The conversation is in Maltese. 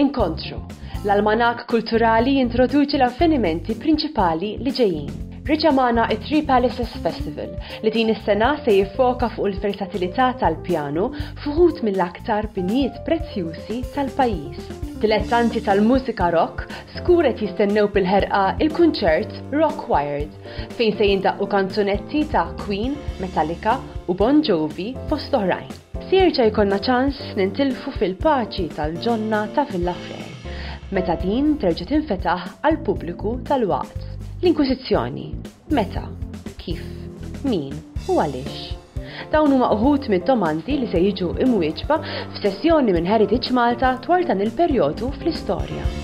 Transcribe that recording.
Inkontru. L-almanak kulturali jintroduċi l-avvenimenti prinċipali li ġejjin. Riċamana it-Three Palaces Festival li din is-sena se jiffoka fuq il-versatilità tal-pjanu fuħut mill-aktar binijiet prezzjużi tal-pajjiż. Dilettanti tal-mużika rock skuret jistennew bil-ħerqa il-kunċert Rock Wired fejn se jindaqqu kanzunetti ta' Queen, Metallica u Bon Jovi fost oħrajn. Sirċa jkollna ċans nintilfu fil-paċi tal-ġonna ta' Villa Frej meta din terġa' tinfetaħ għal pubbliku tal-waqt. L-Inkwiżizzjoni. Meta? Kif? Min? U għaliex? Dawn huma uħud mid-domandi li se jiġu imwieġba f'sessjoni minn Heritage Malta dwar dan il-perjodu fl-istorja.